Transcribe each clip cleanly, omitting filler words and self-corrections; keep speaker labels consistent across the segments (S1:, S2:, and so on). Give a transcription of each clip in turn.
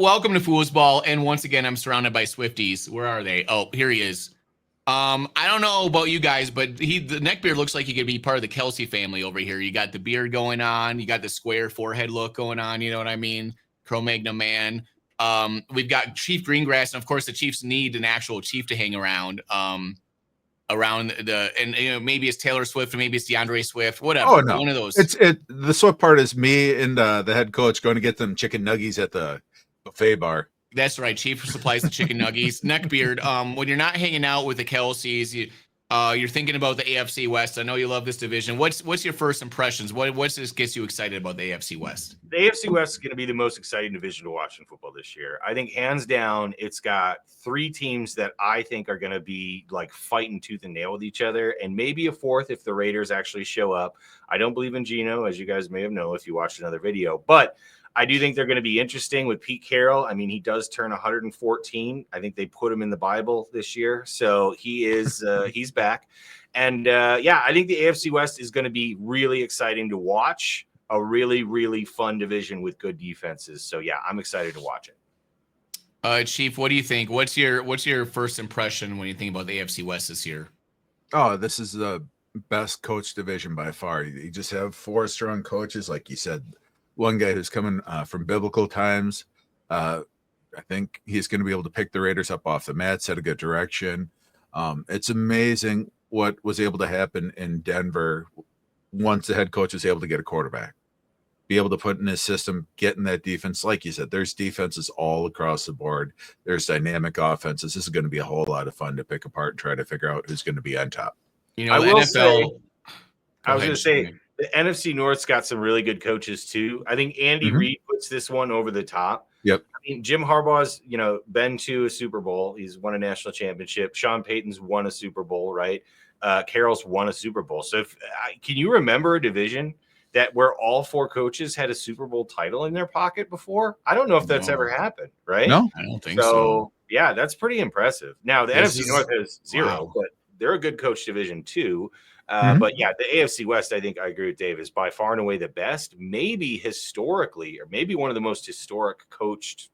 S1: welcome to Foosball, and once again, I'm surrounded by Swifties. Where are they? Oh, here he is. I don't know about you guys, but the neckbeard looks like he could be part of the Kelsey family over here. You got the beard going on, you got the square forehead look going on. You know what I mean? Cro-Magnon man. We've got Chief Greengrass, and of course, the Chiefs need an actual chief to hang around. Maybe it's Taylor Swift, or maybe it's DeAndre Swift, whatever.
S2: Oh no,
S1: one of those.
S2: The Swift part is me and the head coach going to get them chicken nuggies at the buffet bar.
S1: That's right. Chief supplies the chicken nuggies. Neckbeard, when you're not hanging out with the Kelseys, you're thinking about the AFC West. I know you love this division. What's your first impressions? What's this gets you excited about the AFC West?
S3: The AFC West is going to be the most exciting division to watch in football this year. I think hands down, it's got three teams that I think are going to be like fighting tooth and nail with each other, and maybe a fourth if the Raiders actually show up. I don't believe in Geno, as you guys may have known if you watched another video, but I do think they're going to be interesting with Pete Carroll. I mean, he does turn 114. I think they put him in the Bible this year. So he is he's back. And I think the AFC West is going to be really exciting to watch. A really, really fun division with good defenses. So yeah, I'm excited to watch it.
S1: Chief, what do you think? What's your first impression when you think about the AFC West this year?
S2: Oh, this is the best coach division by far. You just have four strong coaches, like you said. One guy who's coming from biblical times. I think he's going to be able to pick the Raiders up off the mat, set a good direction. It's amazing what was able to happen in Denver once the head coach was able to get a quarterback, be able to put in his system, get in that defense. Like you said, there's defenses all across the board. There's dynamic offenses. This is going to be a whole lot of fun to pick apart and try to figure out who's going to be on top.
S1: You know, I was
S3: going to say, the NFC North's got some really good coaches too. I think Andy Reid puts this one over the top.
S2: Yep.
S3: I mean, Jim Harbaugh's, been to a Super Bowl. He's won a national championship. Sean Payton's won a Super Bowl, right? Carroll's won a Super Bowl. So can you remember a division where all four coaches had a Super Bowl title in their pocket before? I don't know if that's ever happened, right?
S2: No,
S1: I don't think so.
S3: So yeah, that's pretty impressive. Now the NFC North has zero, but they're a good coach division too. But yeah, the AFC West, I think I agree with Dave, is by far and away the best, maybe historically, or maybe one of the most historic coached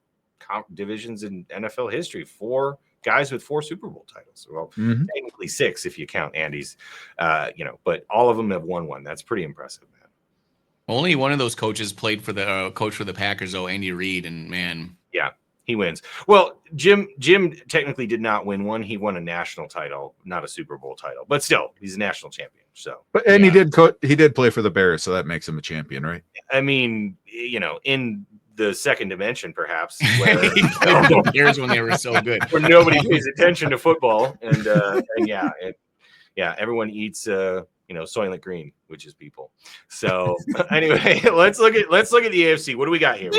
S3: divisions in NFL history. Four guys with four Super Bowl titles. Well, technically six if you count Andy's, but all of them have won one. That's pretty impressive, man.
S1: Only one of those coaches played for the coach for the Packers, though, Andy Reid, and man.
S3: Yeah. He wins. Well, Jim technically did not win one. He won a national title, not a Super Bowl title, but still, he's a national champion. So,
S2: he did play for the Bears, so that makes him a champion, right?
S3: I mean, in the second dimension, perhaps, where
S1: he played for the Bears when they were so good,
S3: where nobody pays attention to football, and everyone eats Soylent Green, which is people. So anyway, let's look at the AFC. What do we got here?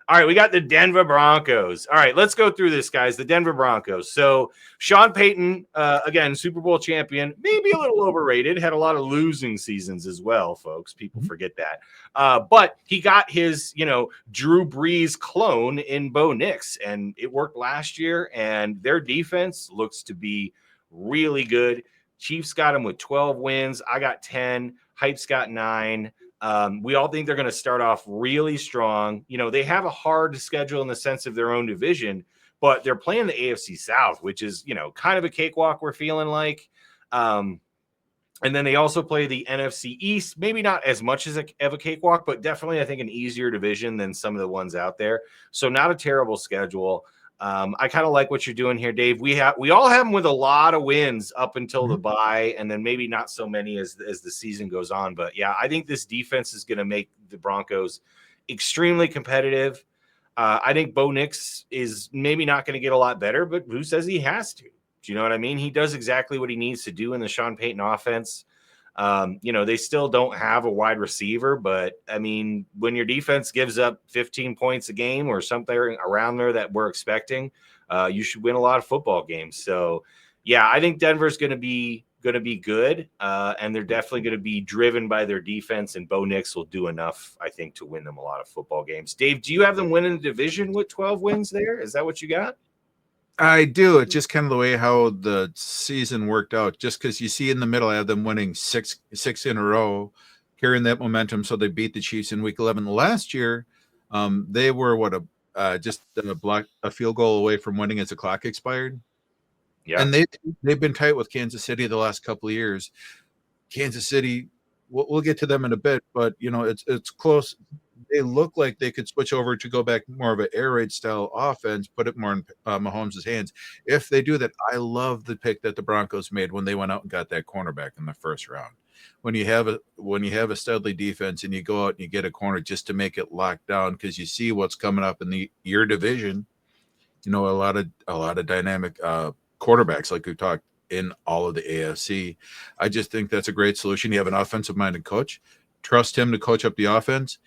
S3: All right, we got the Denver Broncos. All right, let's go through this, guys. The Denver Broncos. So Sean Payton, again, Super Bowl champion, maybe a little overrated, had a lot of losing seasons as well, folks. People forget that. But he got his, Drew Brees clone in Bo Nix, and it worked last year, and their defense looks to be really good. Chiefs got him with 12 wins. I got 10. Hype's got 9. We all think they're going to start off really strong. They have a hard schedule in the sense of their own division, but they're playing the AFC South, which is, kind of a cakewalk we're feeling like. And then they also play the NFC East, maybe not as much of a cakewalk, but definitely, I think, an easier division than some of the ones out there. So not a terrible schedule. I kind of like what you're doing here, Dave. We all have them with a lot of wins up until the bye, and then maybe not so many as the season goes on. But yeah, I think this defense is going to make the Broncos extremely competitive. I think Bo Nix is maybe not going to get a lot better, but who says he has to? Do you know what I mean? He does exactly what he needs to do in the Sean Payton offense. They still don't have a wide receiver, but I mean, when your defense gives up 15 points a game or something around there that we're expecting, you should win a lot of football games. So yeah, I think Denver's going to be good. And they're definitely going to be driven by their defense, and Bo Nix will do enough, I think, to win them a lot of football games. Dave, do you have them winning the division with 12 wins there? Is that what you got?
S2: I do. It's just kind of the way how the season worked out. Just because you see in the middle, I have them winning six in a row, carrying that momentum. So they beat the Chiefs in Week 11 last year. They were just blocked a field goal away from winning as the clock expired.
S3: Yeah.
S2: And they've been tight with Kansas City the last couple of years. Kansas City, we'll get to them in a bit, but it's close. They look like they could switch over to go back more of an air raid style offense, put it more in Mahomes' hands. If they do that, I love the pick that the Broncos made when they went out and got that cornerback in the first round. When you have a Studley defense and you go out and you get a corner just to make it locked down because you see what's coming up in your division, a lot of dynamic quarterbacks like we talked in all of the AFC. I just think that's a great solution. You have an offensive minded coach, trust him to coach up the offense,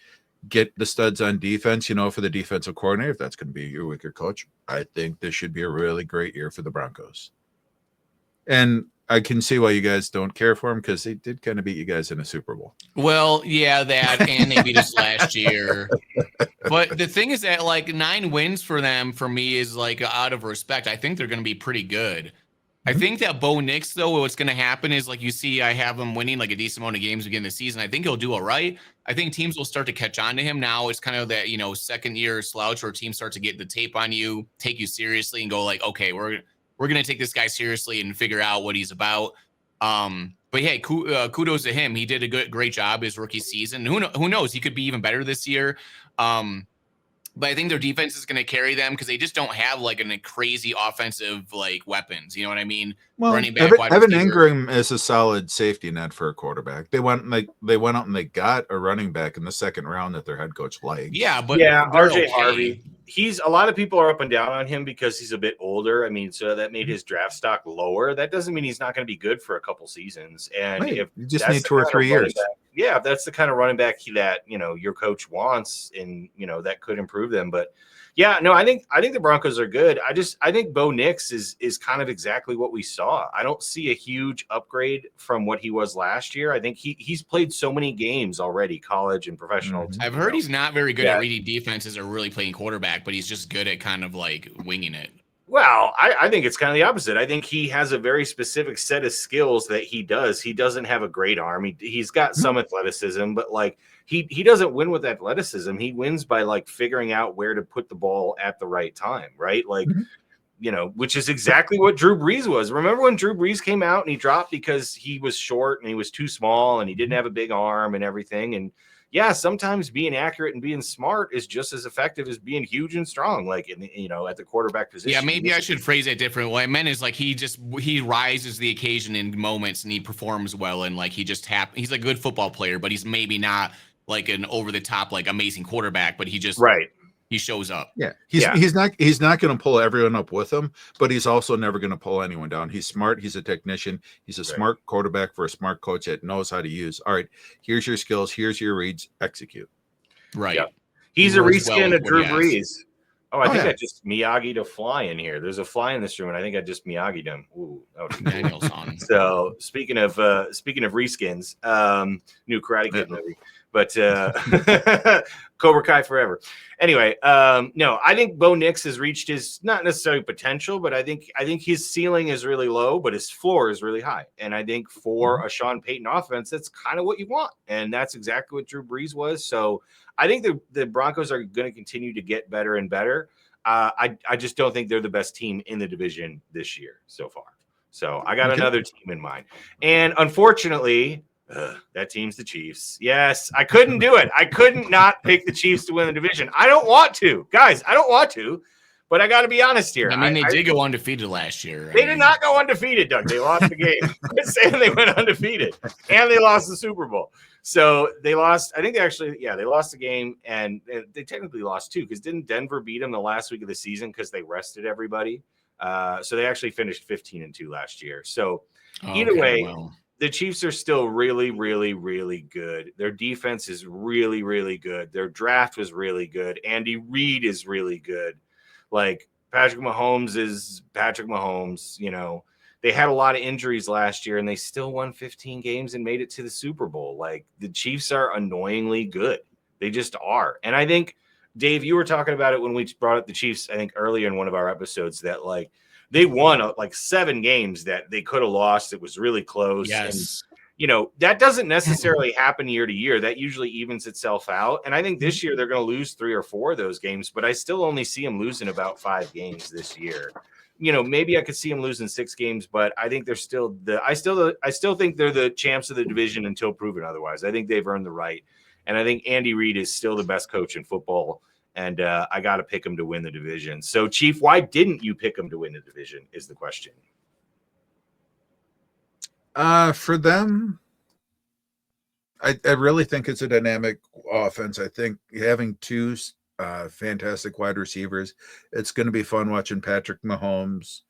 S2: get the studs on defense, for the defensive coordinator, if that's going to be your weaker coach. I think this should be a really great year for the Broncos. And I can see why you guys don't care for them because they did kind of beat you guys in a Super Bowl.
S1: Well, yeah, that, and they beat us last year. But the thing is that 9 wins for them, for me, is out of respect. I think they're going to be pretty good. I think that Bo Nix, though, what's going to happen is you see, I have him winning a decent amount of games beginning of the season. I think he'll do all right. I think teams will start to catch on to him now. It's kind of that, second year slouch where teams start to get the tape on you, take you seriously and go okay, we're going to take this guy seriously and figure out what he's about. But hey, kudos to him. He did a great job his rookie season. Who knows? He could be even better this year. But I think their defense is going to carry them because they just don't have a crazy offensive weapons. You know what I mean?
S2: Well,
S1: running back,
S2: Evan Ingram is a solid safety net for a quarterback. They went out and they got a running back in the second round that their head coach liked.
S1: Yeah, but
S3: RJ Harvey. A lot of people are up and down on him because he's a bit older. I mean, so that made his draft stock lower. That doesn't mean he's not going to be good for a couple seasons. And
S2: right.
S3: if
S2: you just need 2 or 3 years.
S3: If that's the kind of running back that your coach wants, and that could improve them. But yeah, no, I think the Broncos are good. I think Bo Nix is kind of exactly what we saw. I don't see a huge upgrade from what he was last year. I think he's played so many games already, college and professional.
S1: I've heard he's not very good at reading defenses or really playing quarterback, but he's just good at kind of winging it.
S3: Well, I think it's kind of the opposite. I think he has a very specific set of skills that he does. He doesn't have a great arm. He's got some athleticism, but he doesn't win with athleticism. He wins by figuring out where to put the ball at the right time, right? Which is exactly what Drew Brees was. Remember when Drew Brees came out and he dropped because he was short and he was too small and he didn't have a big arm and everything. And yeah, sometimes being accurate and being smart is just as effective as being huge and strong, at the quarterback position.
S1: Yeah, maybe I should phrase it different. What I meant is he rises the occasion in moments and he performs well and he's a good football player, but he's maybe not an over the top amazing quarterback, but he just he shows up.
S2: Yeah, he's not going to pull everyone up with him, but he's also never going to pull anyone down. He's smart. He's a technician. He's a smart quarterback for a smart coach that knows how to use. All right, here's your skills. Here's your reads. Execute.
S1: Right.
S3: Yeah. He's a reskin of Drew Brees. Oh, I think I just Miyagi'd a fly in here. There's a fly in this room, and I think I just Miyagi'd him. Ooh,
S1: Daniel's on.
S3: So speaking of reskins, new Karate Kid movie. But Cobra Kai forever. Anyway, no, I think Bo Nix has reached his not necessarily potential, but I think his ceiling is really low, but his floor is really high. And I think for a Sean Payton offense, that's kind of what you want, and that's exactly what Drew Brees was. So I think the Broncos are going to continue to get better and better. I just don't think they're the best team in the division this year so far. So I got another team in mind, and unfortunately. That team's the Chiefs. Yes, I couldn't do it. I couldn't not pick the Chiefs to win the division. I don't want to, guys. I don't want to, but I got to be honest here.
S1: I mean, they did go undefeated last year.
S3: They did not go undefeated, Doug. They lost the game. I'm saying they went undefeated, and they lost the Super Bowl. So they lost. I think they lost the game, and they technically lost too because didn't Denver beat them the last week of the season because they rested everybody? So they actually finished 15-2 last year. So either way. Well. The Chiefs are still really, really, really good. Their defense is really, really good. Their draft was really good. Andy Reid is really good. Patrick Mahomes is Patrick Mahomes. They had a lot of injuries last year, and they still won 15 games and made it to the Super Bowl. The Chiefs are annoyingly good. They just are. And I think, Dave, you were talking about it when we brought up the Chiefs, I think, earlier in one of our episodes that, they won 7 games that they could have lost. It was really close.
S1: Yes.
S3: that doesn't necessarily happen year to year. That usually evens itself out. And I think this year they're going to lose 3 or 4 of those games, but I still only see them losing about 5 games this year. Maybe I could see them losing 6 games, but I think they're still I still think they're the champs of the division until proven otherwise. I think they've earned the right. And I think Andy Reid is still the best coach in football. And I got to pick him to win the division. So, Chief, why didn't you pick him to win the division is the question.
S2: For them, I really think it's a dynamic offense. I think having 2 fantastic wide receivers, it's going to be fun watching Patrick Mahomes,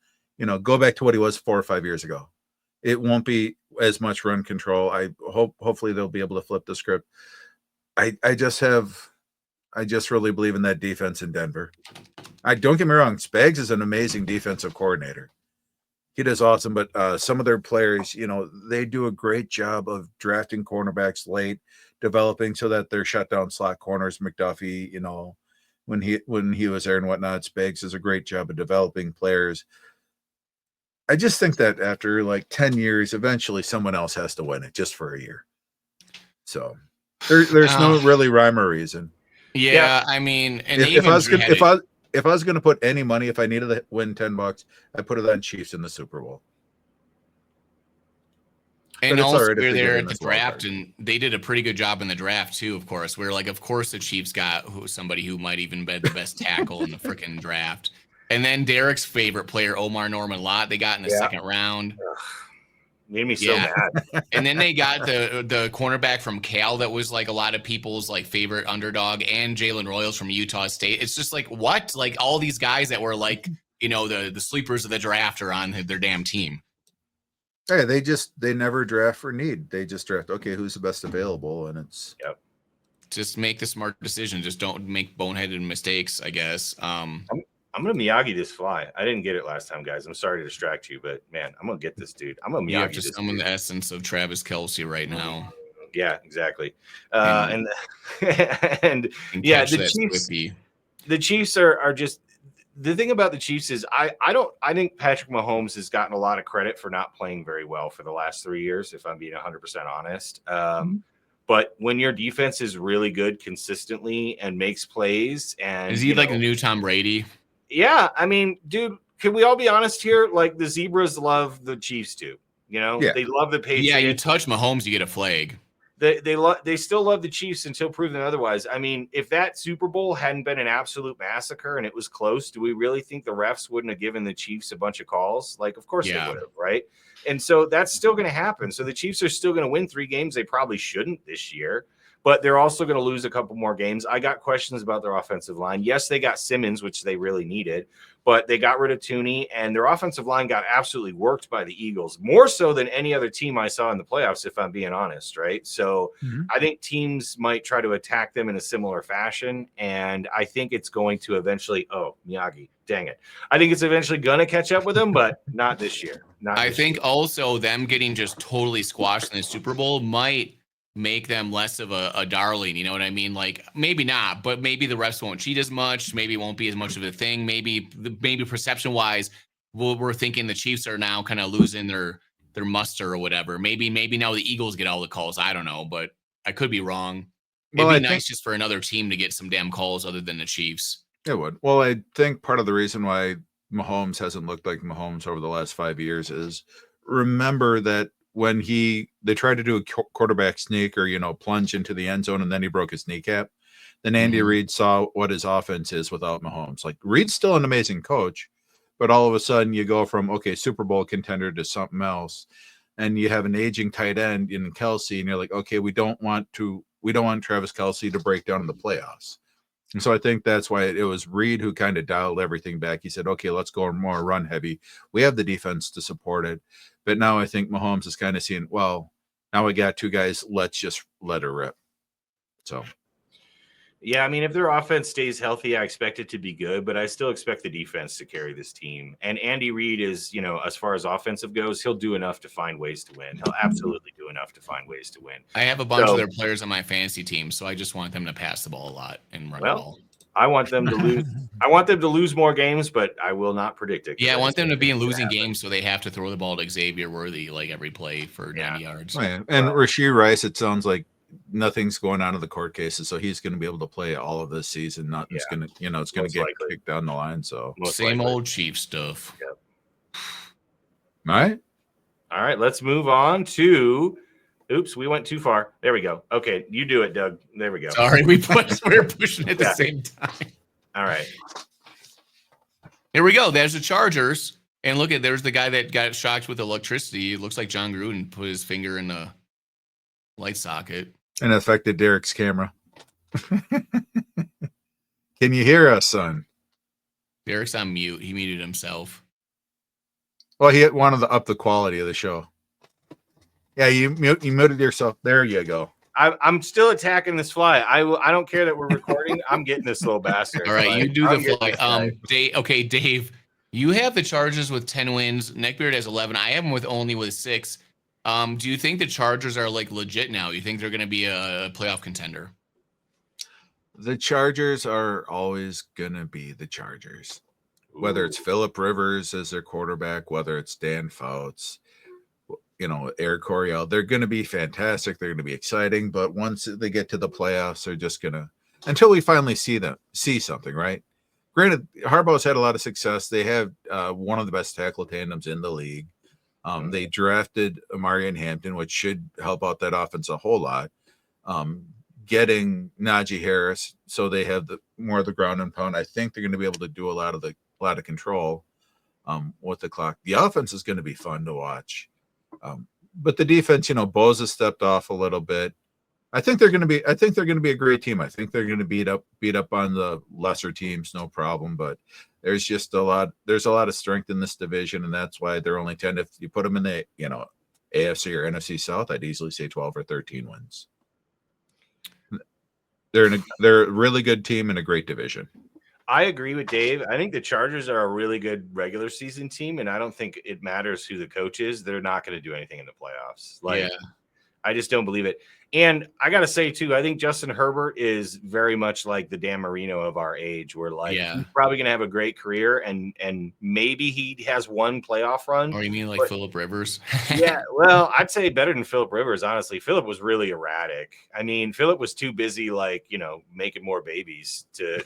S2: go back to what he was 4 or 5 years ago. It won't be as much run control. Hopefully they'll be able to flip the script. I just really believe in that defense in Denver. Don't get me wrong, Spags is an amazing defensive coordinator. He does awesome, but some of their players, they do a great job of drafting cornerbacks late, developing so that they're shut down slot corners. McDuffie, when he was there and whatnot, Spags does a great job of developing players. I just think that after like 10 years, eventually someone else has to win it just for a year. So there's no really rhyme or reason.
S1: Yeah, I mean, and
S2: if I was going to put any money, if I needed to win $10, I put it on Chiefs in the Super Bowl.
S1: And also we're there at the draft, and they did a pretty good job in the draft too. Of course, we're like, of course, the Chiefs got somebody who might even be the best tackle in the freaking draft. And then Derek's favorite player, Omar Norman Lott, they got in the second round.
S3: Made me so mad.
S1: And then they got the cornerback from Cal that was like a lot of people's like favorite underdog, and Jalen Royals from Utah State. It's just like, what? Like all these guys that were like, the sleepers of the draft are on their damn team.
S2: Hey, they never draft for need. They just draft, okay, who's the best available, and it's
S1: just make the smart decision. Just don't make boneheaded mistakes, I guess.
S3: I'm going to Miyagi this fly. I didn't get it last time, guys. I'm sorry to distract you, but man, I'm going to get this dude. I'm going to Miyagi this
S1: summon the essence of Travis Kelce right now.
S3: Yeah, exactly. And yeah, the Chiefs are just, the thing about the Chiefs is I think Patrick Mahomes has gotten a lot of credit for not playing very well for the last 3 years, if I'm being 100% honest. But when your defense is really good consistently and makes plays, and
S1: is he like the new Tom Brady?
S3: Yeah, I mean, dude, can we all be honest here? Like the Zebras love the Chiefs too. They love the Patriots.
S1: Yeah, you touch Mahomes, you get a flag.
S3: They still love the Chiefs until proven otherwise. I mean, if that Super Bowl hadn't been an absolute massacre and it was close, do we really think the refs wouldn't have given the Chiefs a bunch of calls? Like, of course they would have, right? And so that's still going to happen. So the Chiefs are still going to win 3 games they probably shouldn't this year, but they're also going to lose a couple more games. I got questions about their offensive line. Yes, they got Simmons, which they really needed, but they got rid of Tooney, and their offensive line got absolutely worked by the Eagles, more so than any other team I saw in the playoffs, if I'm being honest, right? So I think teams might try to attack them in a similar fashion, and I think it's going to eventually – Miyagi, dang it. I think it's eventually going to catch up with them, but not this year.
S1: I think also them getting just totally squashed in the Super Bowl might make them less of a darling, you know what I mean? Like maybe not, but maybe the refs won't cheat as much. Maybe it won't be as much of a thing. Maybe perception wise, we're thinking the Chiefs are now kind of losing their muster or whatever. Maybe now the Eagles get all the calls. I don't know, but I could be wrong. It'd be nice just for another team to get some damn calls other than the Chiefs.
S2: It would. Well, I think part of the reason why Mahomes hasn't looked like Mahomes over the last 5 years is, remember that when they tried to do a quarterback sneak or, plunge into the end zone and then he broke his kneecap, then Andy Reid saw what his offense is without Mahomes. Like, Reid's still an amazing coach, but all of a sudden you go from, okay, Super Bowl contender to something else, and you have an aging tight end in Kelce, and you're like, okay, we don't want Travis Kelce to break down in the playoffs. And so I think that's why it was Reid who kind of dialed everything back. He said, okay, let's go more run heavy. We have the defense to support it. But now I think Mahomes is kind of seeing, well, now we got 2 guys. Let's just let her rip. So,
S3: yeah, I mean, if their offense stays healthy, I expect it to be good, but I still expect the defense to carry this team. And Andy Reid is, as far as offensive goes, he'll do enough to find ways to win. He'll absolutely do enough to find ways to win.
S1: I have a bunch of their players on my fantasy team, so I just want them to pass the ball a lot and run the ball.
S3: I want them to lose. I want them to lose more games, but I will not predict it.
S1: Yeah, I want them to be in losing games, so they have to throw the ball to Xavier Worthy like every play for 90 yards.
S2: Oh, yeah. And Rashee Rice, it sounds like nothing's going on in the court cases, so he's going to be able to play all of this season. Nothing's going to, it's going to get kicked down the line. So
S1: same old Chief stuff.
S3: Yep.
S1: All
S3: right. Let's move on to. Oops, we went too far. There we go. Okay, you do it, Doug. There we go.
S1: Sorry, we're pushing at the same time.
S3: All right.
S1: Here we go. There's the Chargers. And look there's the guy that got shocked with electricity. It looks like John Gruden put his finger in the light socket.
S2: And affected Derek's camera. Can you hear us, son?
S1: Derek's on mute. He muted himself.
S2: Well, he wanted to up the quality of the show. Yeah, you muted yourself. There you go.
S3: I'm still attacking this fly. I don't care that we're recording. I'm getting this little bastard.
S1: All right, you do the fly. Dave, you have the Chargers with 10 wins. Neckbeard has 11. I have them only with 6. Do you think the Chargers are like legit now? You think they're going to be a playoff contender?
S2: The Chargers are always going to be the Chargers. Whether it's Phillip Rivers as their quarterback, whether it's Dan Fouts, Eric Coryell, they're going to be fantastic. They're going to be exciting. But once they get to the playoffs, they're just going to, until we finally see something, right? Granted, Harbaugh's had a lot of success. They have one of the best tackle tandems in the league. They drafted Amari and Hampton, which should help out that offense a whole lot. Getting Najee Harris, so they have more of the ground and pound. I think they're going to be able to do a lot of control with the clock. The offense is going to be fun to watch. But the defense, Bosa stepped off a little bit. I think they're going to be a great team. I think they're going to beat up on the lesser teams, no problem. But there's a lot of strength in this division, and that's why they're only 10. If you put them in the AFC or NFC South, I'd easily say 12 or 13 wins. They're a really good team in a great division.
S3: I agree with Dave. I think the Chargers are a really good regular season team, and I don't think it matters who the coach is. They're not going to do anything in the playoffs. I just don't believe it. And I got to say, too, I think Justin Herbert is very much like the Dan Marino of our age. We're he's probably going to have a great career, and maybe he has one playoff run.
S1: Or you mean like Phillip Rivers?
S3: Yeah, well, I'd say better than Phillip Rivers, honestly. Phillip was really erratic. I mean, Phillip was too busy, making more babies to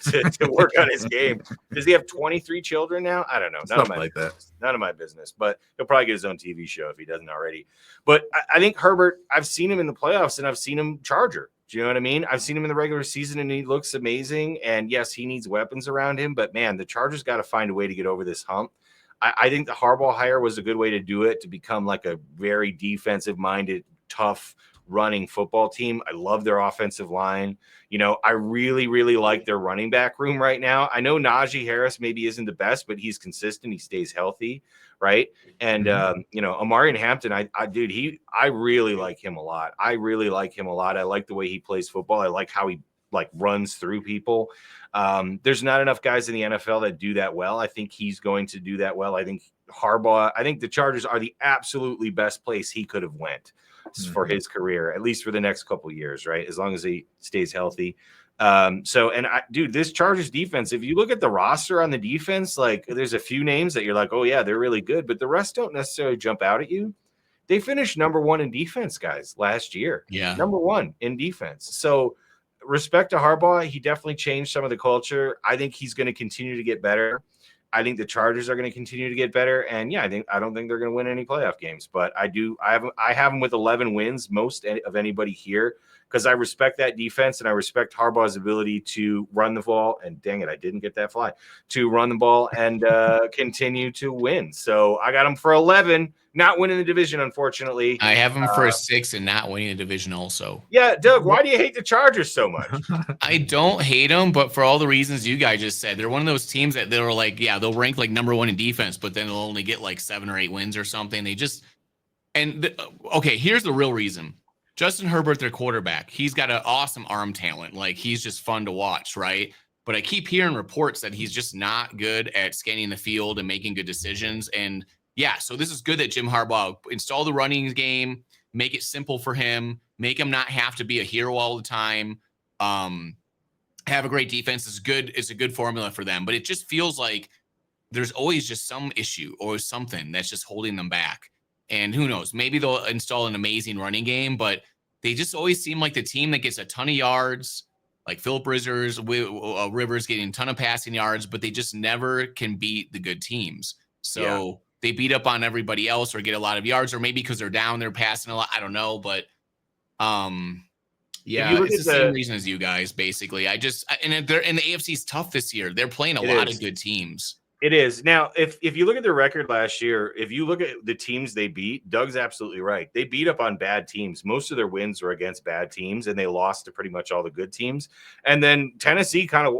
S3: work on his game. Does he have 23 children now? I don't know.
S2: Something like that.
S3: None of my business, but he'll probably get his own TV show if he doesn't already. But I think Herbert, I've seen him in the playoffs and I've seen him Charger. Do you know what I mean? I've seen him in the regular season and he looks amazing. And yes, he needs weapons around him, but man, the Chargers got to find a way to get over this hump. I think the Harbaugh hire was a good way to do it, to become like a very defensive minded, tough running football team. I love their offensive line. I really, really like their running back room right now. I know Najee Harris maybe isn't the best, but he's consistent. He stays healthy. Right. And, Amari and Hampton, I really like him a lot. I like the way he plays football. I like how he runs through people. There's not enough guys in the NFL that do that well. I think he's going to do that well. I think the Chargers are the absolutely best place he could have went for his career, at least for the next couple of years, right? As long as he stays healthy. This Chargers defense, if you look at the roster on the defense, there's a few names that you're like, oh yeah, they're really good, but the rest don't necessarily jump out at you. They finished number 1 in defense, guys, last year.
S1: Yeah.
S3: Number 1 in defense. So respect to Harbaugh. He definitely changed some of the culture. I think he's going to continue to get better. I think the Chargers are going to continue to get better. And yeah, I don't think they're going to win any playoff games, but I have them with 11 wins, most of anybody here, because I respect that defense and I respect Harbaugh's ability to run the ball. And dang it, I didn't get that fly, to run the ball and continue to win. So I got them for 11, not winning the division, unfortunately.
S1: I have them for 6 and not winning the division also.
S3: Yeah, Doug, why do you hate the Chargers so much?
S1: I don't hate them, but for all the reasons you guys just said, they're one of those teams that they're they'll rank number 1 in defense, but then they'll only get 7 or 8 wins or something. Here's the real reason. Justin Herbert, their quarterback, he's got an awesome arm talent. He's just fun to watch, right? But I keep hearing reports that he's just not good at scanning the field and making good decisions. And yeah, so this is good that Jim Harbaugh installed the running game, make it simple for him, make him not have to be a hero all the time. have a great defense. It's good. It's a good formula for them, but it just feels like there's always just some issue or something that's just holding them back. And who knows? Maybe they'll install an amazing running game, but they just always seem like the team that gets a ton of yards, like Philip Rivers getting a ton of passing yards, but they just never can beat the good teams. So they beat up on everybody else or get a lot of yards, or maybe because they're down, they're passing a lot. I don't know, but yeah, it's the same reason as you guys, basically. And the AFC is tough this year. They're playing a lot of good teams.
S3: It is. Now, if you look at their record last year, if you look at the teams they beat, Doug's absolutely right. They beat up on bad teams. Most of their wins were against bad teams, and they lost to pretty much all the good teams. And then Texas kind of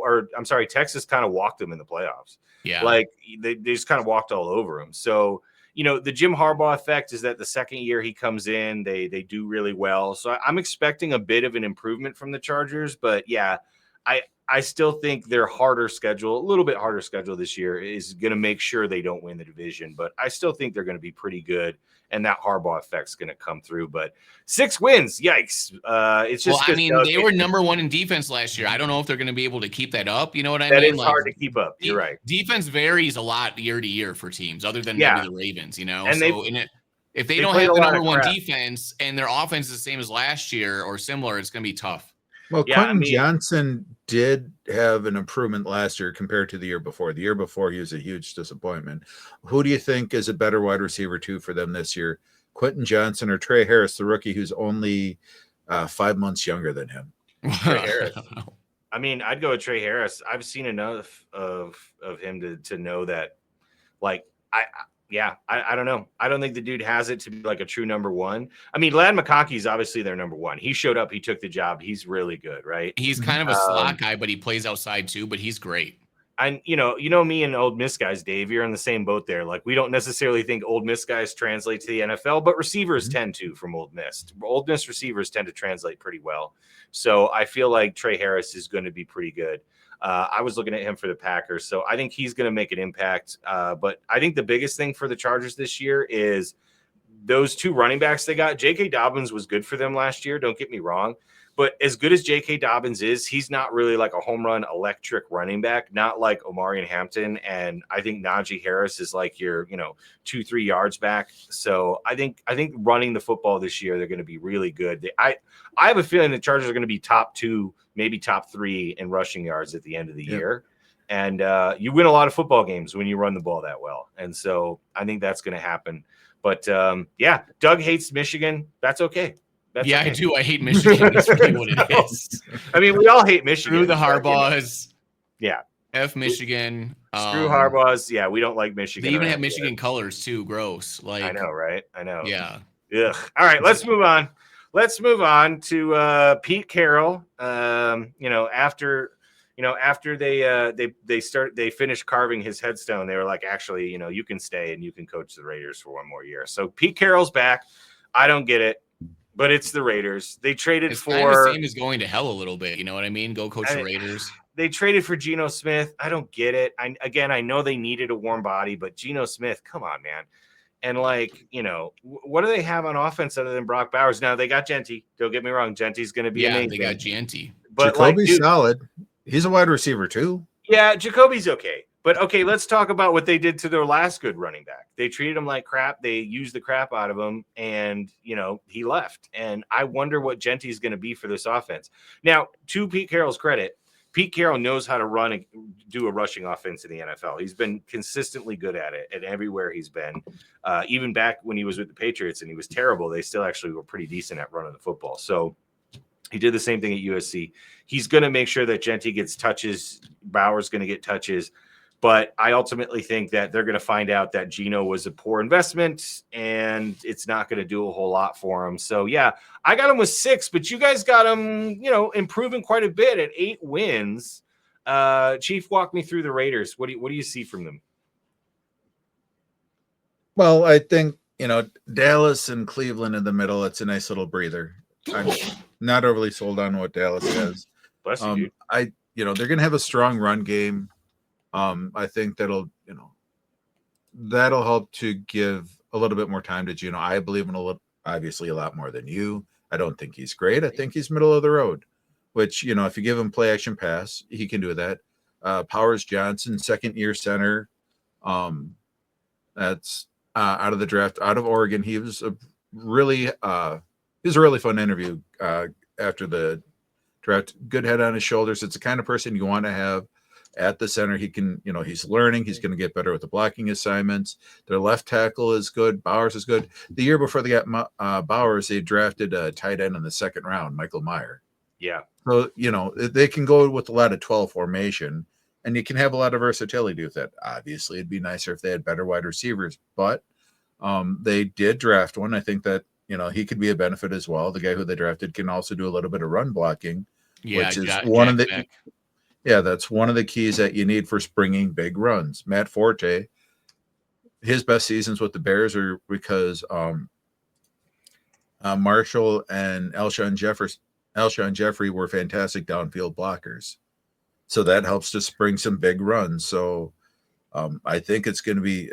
S3: walked them in the playoffs.
S1: Yeah.
S3: Like they just kind of walked all over them. So, the Jim Harbaugh effect is that the second year he comes in, they do really well. So I'm expecting a bit of an improvement from the Chargers, but yeah, I still think their a little bit harder schedule this year is going to make sure they don't win the division, but I still think they're going to be pretty good, and that Harbaugh effect's going to come through. But 6 wins, yikes! It's just
S1: they were number 1 in defense last year. I don't know if they're going to be able to keep that up. You know what I mean?
S3: That is hard to keep up. You're right.
S1: Defense varies a lot year to year for teams, other than maybe the Ravens.
S3: And
S1: if they don't have the number 1 defense and their offense is the same as last year or similar, it's going to be tough.
S2: Well, Quentin Johnson did have an improvement last year compared to the year before. The year before, he was a huge disappointment. Who do you think is a better wide receiver, too, for them this year? Quentin Johnson or Trey Harris, the rookie who's only 5 months younger than him?
S3: Trey Harris. I mean, I'd go with Trey Harris. I've seen enough of him to know that, like, I don't know. I don't think the dude has it to be like a true number 1. I mean, Ladd McConkey is obviously their number 1. He showed up. He took the job. He's really good, right?
S1: He's kind of a slot guy, but he plays outside too, but he's great.
S3: And, me and Old Miss guys, Dave, you're in the same boat there. Like, we don't necessarily think Old Miss guys translate to the NFL, but receivers tend to from Old Miss. Old Miss receivers tend to translate pretty well. So I feel like Trey Harris is going to be pretty good. I was looking at him for the Packers, so I think he's going to make an impact. But I think the biggest thing for the Chargers this year is those 2 running backs they got. J.K. Dobbins was good for them last year, don't get me wrong. But as good as J.K. Dobbins is, he's not really like a home run electric running back, not like Omarion Hampton. And I think Najee Harris is like your, 2-3 yards back. So I think running the football this year, they're going to be really good. I have a feeling the Chargers are going to be top 2, maybe top 3 in rushing yards at the end of the year. And you win a lot of football games when you run the ball that well. And so I think that's going to happen. But Doug hates Michigan. That's okay. Okay.
S1: I do. I hate Michigan. That's really what it is.
S3: I mean, we all hate Michigan.
S1: Screw the Harbaughs.
S3: Yeah.
S1: F Michigan.
S3: Screw Harbaughs. Yeah, we don't like Michigan.
S1: They even have Michigan colors too. Gross. Like,
S3: I know, right? I know.
S1: Yeah.
S3: Ugh. All right, let's move on. Let's move on to Pete Carroll. After they finished carving his headstone, they were like, actually, you can stay and you can coach the Raiders for 1 more year. So Pete Carroll's back. I don't get it. But it's the Raiders. They traded
S1: it's
S3: for
S1: kind of the same as going to hell a little bit. You know what I mean? Go coach the Raiders.
S3: They traded for Geno Smith. I don't get it. I know they needed a warm body, but Geno Smith, come on, man. And what do they have on offense other than Brock Bowers? Now they got Genty. Don't get me wrong. Genty's going to be amazing.
S1: They got Genty.
S2: But Jacoby's solid. He's a wide receiver too.
S3: Yeah, Jacoby's okay. But okay, let's talk about what they did to their last good running back. They treated him like crap. They used the crap out of him, and he left. And I wonder what Genty's going to be for this offense. Now, to Pete Carroll's credit, Pete Carroll knows how to run and do a rushing offense in the NFL. He's been consistently good at it and everywhere he's been. Even back when he was with the Patriots and he was terrible, they still actually were pretty decent at running the football. So he did the same thing at USC. He's going to make sure that Genty gets touches. Bauer's going to get touches. But I ultimately think that they're going to find out that Geno was a poor investment and it's not going to do a whole lot for him. So, yeah, I got him with 6, but you guys got him, improving quite a bit at 8 wins. Chief, walk me through the Raiders. What do you see from them?
S2: Well, I think, Dallas and Cleveland in the middle, it's a nice little breather. I'm not overly sold on what Dallas has.
S3: Bless you, dude.
S2: They're going to have a strong run game. I think that'll help to give a little bit more time to Geno. I believe in obviously a lot more than you. I don't think he's great. I think he's middle of the road. which, you know, if you give him play action pass, he can do that. Powers Johnson, second-year center. That's out of the draft, out of Oregon. He was a really fun interview after the draft. Good head on his shoulders. It's the kind of person you want to have at the center. He can, you know, he's learning. He's going to get better with the blocking assignments. Their left tackle is good. Bowers is good. The year before they got Bowers, they drafted a tight end in the second round, Michael Meyer.
S3: Yeah.
S2: So, you know, they can go with a lot of 12 formation, and you can have a lot of versatility with that. Obviously, it'd be nicer if they had better wide receivers, but they did draft one. I think that, you know, he could be a benefit as well. The guy who they drafted can also do a little bit of run blocking, which is one of the that's one of the keys that you need for springing big runs. Matt Forte, his best seasons with the Bears are because Marshall and Alshon Jeffrey were fantastic downfield blockers. So that helps to spring some big runs. So I think it's going to be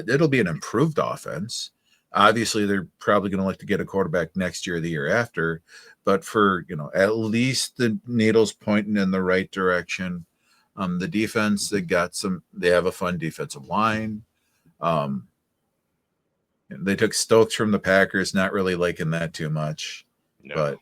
S2: it'll be an improved offense. Obviously, they're probably going to like to get a quarterback next year or the year after, but for, you know, at least the needle's pointing in the right direction. The defense, they have a fun defensive line. They took Stokes from the Packers, not really liking that too much, but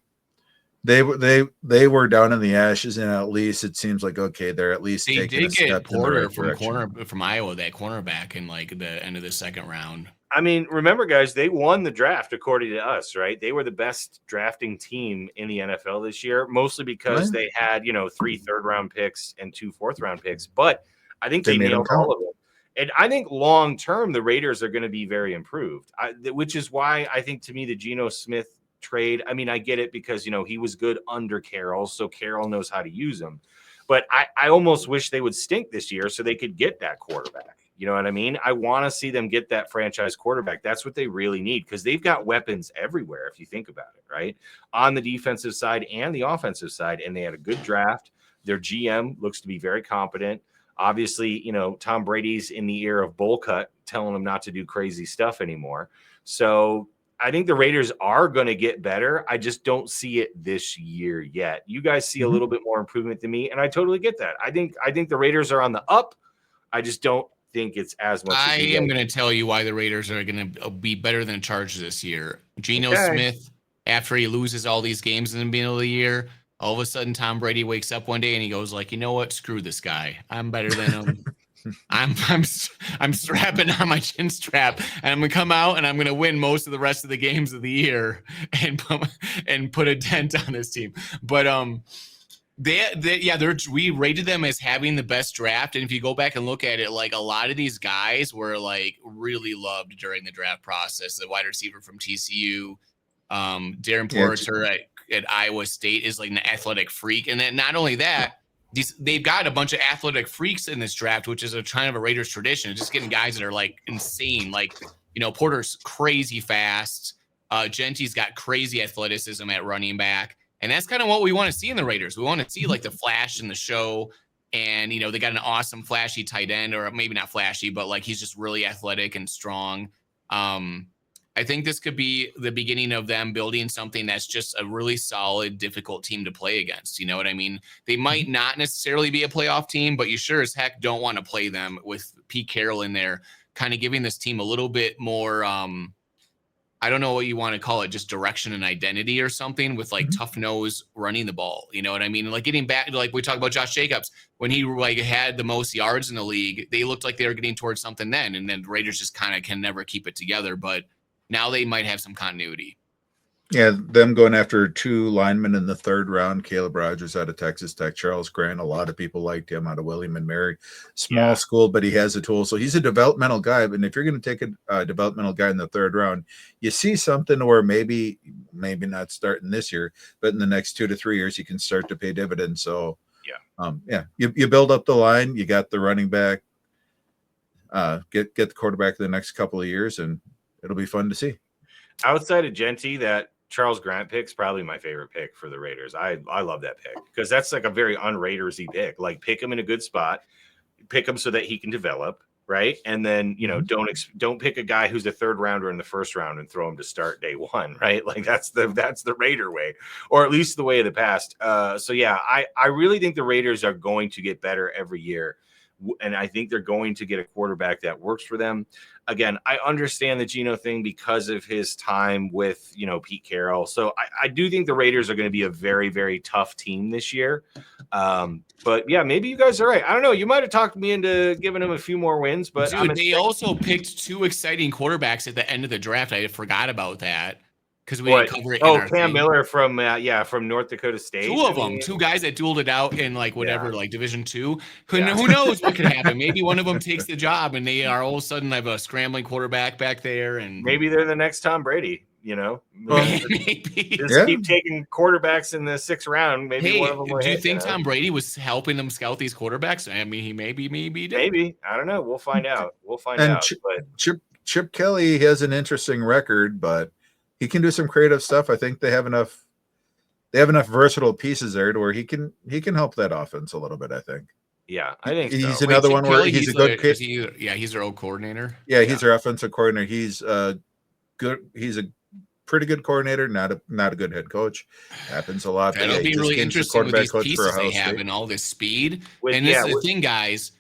S2: they were down in the ashes, and at least it seems like, okay, they're at least
S1: they
S2: taking
S1: did
S2: a step
S1: get Porter
S2: in the right direction.
S1: from Iowa, that cornerback in like the end of the second round.
S3: I mean, remember, guys, they won the draft according to us, right? They were the best drafting team in the NFL this year, mostly because they had, you know, 3 third-round picks and 2 fourth-round picks. But I think they nailed all of them. And I think long-term, the Raiders are going to be very improved, which is why I think, to me, the Geno Smith trade, I mean, I get it because, you know, he was good under Carroll, so Carroll knows how to use him. But I almost wish they would stink this year so they could get that quarterback. You know what I mean? I want to see them get that franchise quarterback. That's what they really need, because they've got weapons everywhere, if you think about it, right? On the defensive side and the offensive side, and they had a good draft. Their GM looks to be very competent. Obviously, you know, Tom Brady's in the ear of Bull Cut, telling him not to do crazy stuff anymore. So I think the Raiders are going to get better. I just don't see it this year yet. You guys see a little bit more improvement than me, and I totally get that. I think the Raiders are on the up. I just don't think it's as much.
S1: I am going to tell you why the Raiders are going to be better than the Chargers this year. Geno Smith, after he loses all these games in the middle of the year, all of a sudden Tom Brady wakes up one day and he goes like, you know what? Screw this guy. I'm better than him. I'm strapping on my chin strap, and I'm gonna come out and I'm gonna win most of the rest of the games of the year and put a dent on this team. But we rated them as having the best draft, and if you go back and look at it, like a lot of these guys were like really loved during the draft process. The wide receiver from TCU, Darren Porter at Iowa State is like an athletic freak, and then not only that, they've got a bunch of athletic freaks in this draft, which is a kind of a Raiders tradition. It's just getting guys that are like insane, like, you know, Porter's crazy fast, Gentry's got crazy athleticism at running back. And that's kind of what we want to see in the Raiders. We want to see like the flash in the show. And, you know, they got an awesome flashy tight end, or maybe not flashy, but like he's just really athletic and strong. I think this could be the beginning of them building something that's just a really solid, difficult team to play against. You know what I mean? They might not necessarily be a playoff team, but you sure as heck don't want to play them with Pete Carroll in there, kind of giving this team a little bit more, I don't know what you want to call it, just direction and identity or something, with like tough nose running the ball. You know what I mean? Like getting back to, like we talked about Josh Jacobs, when he like had the most yards in the league, they looked like they were getting towards something then. And then the Raiders just kind of can never keep it together. But now they might have some continuity.
S2: Yeah, them going after 2 linemen in the 3rd round, Caleb Rogers out of Texas Tech, Charles Grant, a lot of people liked him out of William and Mary. Small school, but he has a tool. So he's a developmental guy. And if you're going to take a developmental guy in the 3rd round, you see something where maybe not starting this year, but in the next 2 to 3 years, you can start to pay dividends. So you build up the line, you got the running back, get the quarterback the next couple of years, and it'll be fun to see.
S3: Outside of Genty, that Charles Grant pick's probably my favorite pick for the Raiders. I love that pick because that's like a very un-Raidersy pick. Like, pick him in a good spot, pick him so that he can develop, right? And then, don't pick a guy who's a third rounder in the first round and throw him to start day one, right? Like that's the Raider way, or at least the way of the past. So yeah, I really think the Raiders are going to get better every year. And I think they're going to get a quarterback that works for them. Again, I understand the Geno thing because of his time with, Pete Carroll. So I do think the Raiders are going to be a very, very tough team this year. But yeah, maybe you guys are right. I don't know. You might have talked me into giving them a few more wins, but
S1: dude, they also picked 2 exciting quarterbacks at the end of the draft. I forgot about that. Because we didn't cover it.
S3: Cam Miller from North Dakota State.
S1: 2 of them, 2 guys that dueled it out in like Division II. Who knows what could happen? Maybe one of them takes the job and they are all of a sudden have a scrambling quarterback back there, and
S3: maybe they're the next Tom Brady.
S1: Maybe.
S3: Just keep taking quarterbacks in the 6th round. Maybe one of them will
S1: do you
S3: hit,
S1: think Tom Brady was helping them scout these quarterbacks? I mean, he maybe did.
S3: Maybe. I don't know. We'll find out.
S2: Chip Kelly has an interesting record, but he can do some creative stuff. I think they have enough versatile pieces there to where he can help that offense a little bit, I think.
S3: Yeah, I think
S2: he's another one where he's a good kid.
S1: He's their old coordinator.
S2: Yeah, he's their offensive coordinator. He's good. He's a pretty good coordinator, not a good head coach. Happens a lot.
S1: That'll be really interesting with these pieces they have and all this speed. And this is the thing, guys.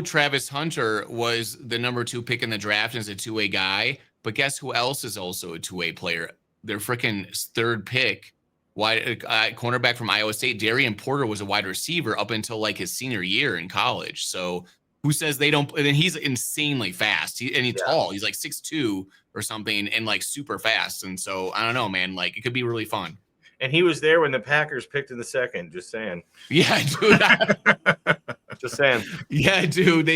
S1: Travis Hunter was the number 2 pick in the draft and is a 2-way guy. But guess who else is also a 2-way player? Their freaking 3rd pick, cornerback from Iowa State, Darian Porter, was a wide receiver up until like his senior year in college. So who says they don't? And he's insanely fast. He's tall. He's like 6'2" or something, and like super fast. And so I don't know, man. Like it could be really fun.
S3: And he was there when the Packers picked in the 2nd. Just saying.
S1: Yeah, dude.
S3: Just saying.
S1: Yeah, dude.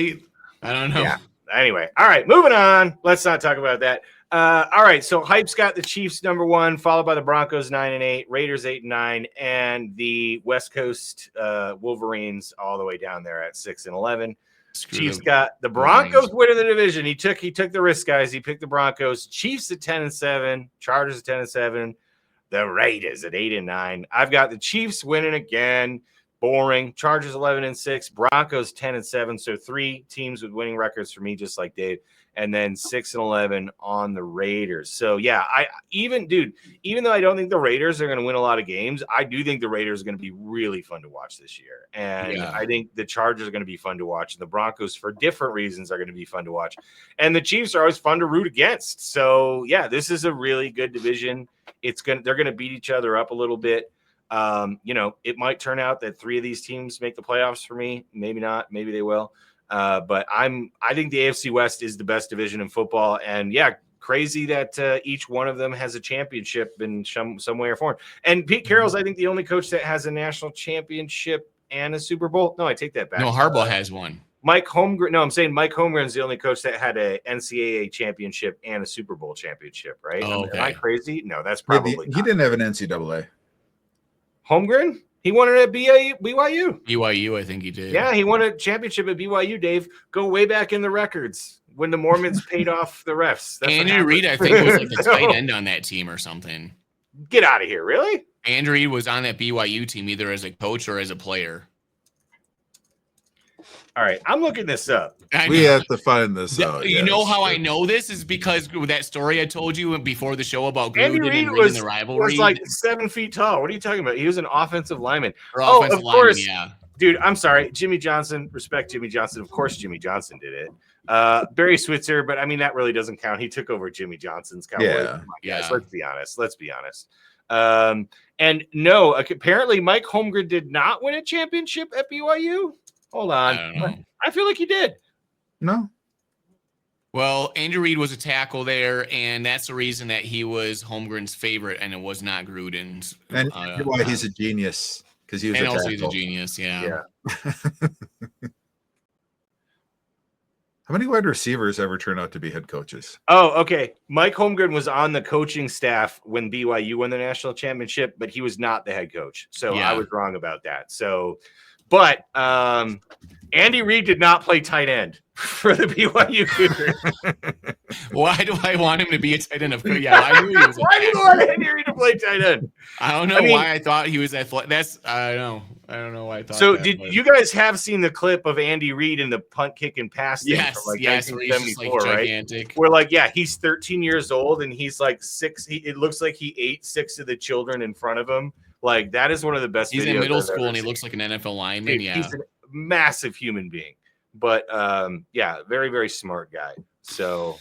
S1: I don't know.
S3: Yeah. Anyway, all right, moving on. Let's not talk about that. All right, so Hype's got the Chiefs number 1, followed by the Broncos 9-8, Raiders 8-9, and the West Coast Wolverines all the way down there at 6-11. Chiefs got the Broncos winning the division. He took the risk, guys. He picked the Broncos. Chiefs at 10-7, Chargers at 10-7, the Raiders at 8-9. I've got the Chiefs winning again. Boring. Chargers 11-6, Broncos 10-7. So 3 teams with winning records for me, just like Dave, and then 6-11 on the Raiders. So yeah, even though I don't think the Raiders are going to win a lot of games, I do think the Raiders are going to be really fun to watch this year, and I think the Chargers are going to be fun to watch, and the Broncos, for different reasons, are going to be fun to watch, and the Chiefs are always fun to root against. So yeah, this is a really good division. They're going to beat each other up a little bit. It might turn out that 3 of these teams make the playoffs for me. Maybe not. Maybe they will. But I think the AFC West is the best division in football. And yeah, crazy that each one of them has a championship in some way or form. And Pete Carroll's, I think, the only coach that has a national championship and a Super Bowl. No, I take that back.
S1: No, Harbaugh has one.
S3: Mike Holmgren. No, I'm saying Mike Holmgren's the only coach that had a NCAA championship and a Super Bowl championship, right?
S1: Oh, okay.
S3: Am I crazy? No, that's probably
S2: he didn't have an NCAA.
S3: Holmgren? He won it at BYU.
S1: BYU, I think he did.
S3: Yeah, he won a championship at BYU, Dave. Go way back in the records when the Mormons paid off the refs.
S1: Andrew Reid, I think, was like the tight end on that team or something.
S3: Get out of here. Really?
S1: Andrew Reid was on that BYU team either as a coach or as a player.
S3: All right, I'm looking this up.
S2: We have to find this out.
S1: You know how I know this is because with that story I told you before the show about
S3: Andy
S1: Gruden
S3: Reid
S1: and
S3: was
S1: the rivalry.
S3: Was like 7 feet tall. What are you talking about? He was an offensive lineman.
S1: Of course, yeah.
S3: Dude, I'm sorry. Jimmy Johnson, respect Jimmy Johnson. Of course, Jimmy Johnson did it. Barry Switzer, but I mean, that really doesn't count. He took over Jimmy Johnson's Cowboys.
S1: Yeah.
S3: Let's be honest. And no, apparently Mike Holmgren did not win a championship at BYU. Hold on.
S1: I don't know.
S3: I feel like he did.
S2: No.
S1: Well, Andrew Reid was a tackle there, and that's the reason that he was Holmgren's favorite, and it was not Gruden's.
S2: And why he's a genius, because he was
S1: and
S2: a
S1: also
S2: tackle.
S1: he's a genius, yeah.
S2: How many wide receivers ever turn out to be head coaches?
S3: Oh, okay. Mike Holmgren was on the coaching staff when BYU won the national championship, but he was not the head coach. So I was wrong about that. So, but Andy Reid did not play tight end for the BYU Cougars.
S1: Why do I want him to be a tight end? I knew he was.
S3: Why do you want Andy Reid to play play tight end.
S1: I don't know why I thought he was athletic. I don't know why I thought.
S3: So
S1: that,
S3: did
S1: but...
S3: you guys have seen the clip of Andy Reid in the punt kick and pass thing
S1: yes,
S3: from like
S1: yes, where he's just,
S3: 1974,
S1: like,
S3: right?
S1: gigantic.
S3: Where like, yeah, he's 13 years old and he's like 6. It looks like he ate 6 of the children in front of him. Like that is one of the best.
S1: He's
S3: videos
S1: in middle
S3: I've
S1: school
S3: ever
S1: and he
S3: seen.
S1: looks like an NFL lineman.
S3: Dude,
S1: yeah,
S3: he's a massive human being, but yeah, very, very smart guy. So.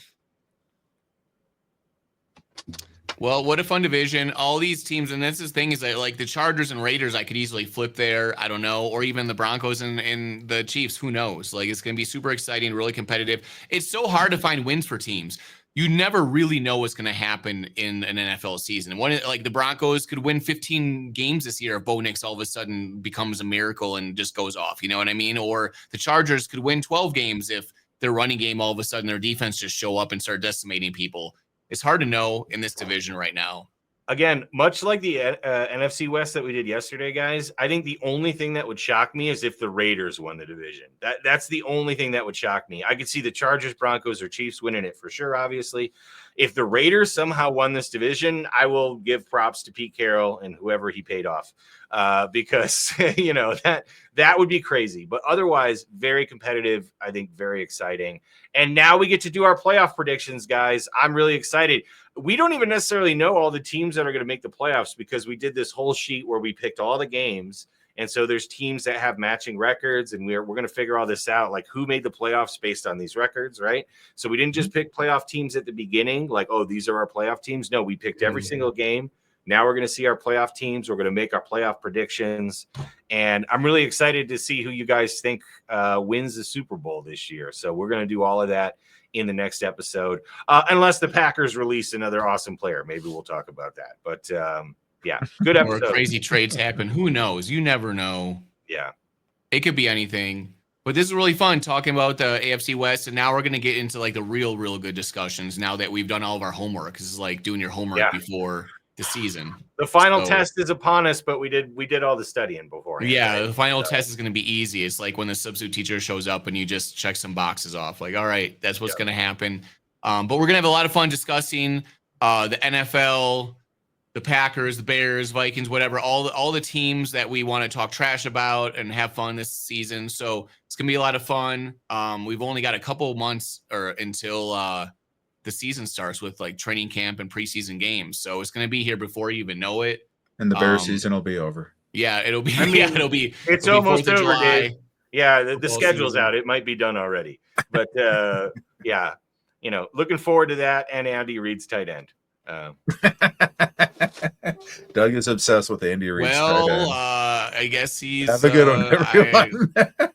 S1: Well, what a fun division. All these teams, and that's the thing is that like the Chargers and Raiders, I could easily flip there. I don't know. Or even the Broncos and the Chiefs. Who knows? Like it's going to be super exciting, really competitive. It's so hard to find wins for teams. You never really know what's going to happen in an NFL season. One, like the Broncos could win 15 games this year if Bo Nix all of a sudden becomes a miracle and just goes off. You know what I mean? Or the Chargers could win 12 games if their running game all of a sudden their defense just show up and start decimating people. It's hard to know in this division right now.
S3: Again, much like the NFC West that we did yesterday, guys, I think the only thing that would shock me is if the Raiders won the division. That's the only thing that would shock me. I could see the Chargers, Broncos, or Chiefs winning it for sure, obviously. If the Raiders somehow won this division, I will give props to Pete Carroll and whoever he paid off because, you know, that would be crazy. But otherwise, very competitive, I think very exciting. And now we get to do our playoff predictions, guys. I'm really excited. We don't even necessarily know all the teams that are going to make the playoffs because we did this whole sheet where we picked all the games. And so there's teams that have matching records, and we're going to figure all this out, like who made the playoffs based on these records, right? So we didn't just pick playoff teams at the beginning, like, oh, these are our playoff teams. No, we picked every single game. Now we're going to see our playoff teams. We're going to make our playoff predictions. And I'm really excited to see who you guys think wins the Super Bowl this year. So we're going to do all of that in the next episode, unless the Packers release another awesome player. Maybe we'll talk about that. But yeah, good episode.
S1: Or crazy trades happen. Who knows? You never know.
S3: Yeah.
S1: It could be anything. But this is really fun talking about the AFC West. And now we're going to get into like the real good discussions now that we've done all of our homework. This is like doing your homework before the season.
S3: The final test is upon us, but we did all the studying beforehand.
S1: Yeah, right? The final test is going to be easy. It's like when the substitute teacher shows up and you just check some boxes off. Like, all right, that's what's going to happen. But we're going to have a lot of fun discussing the NFL, the Packers, the Bears, Vikings, whatever, all the teams that we want to talk trash about and have fun this season. So it's going to be a lot of fun. We've only got a couple of months until the season starts with like training camp and preseason games. So it's going to be here before you even know it.
S2: And the Bears season will be over.
S1: Yeah, it'll be.
S3: I mean, it's almost over, Dave. Yeah, the schedule's out. It might be done already. But yeah, you know, looking forward to that. And Andy Reid's tight end.
S2: Doug is obsessed with Andy Reid's tight end.
S1: I guess he's.
S2: Have a good one, everyone.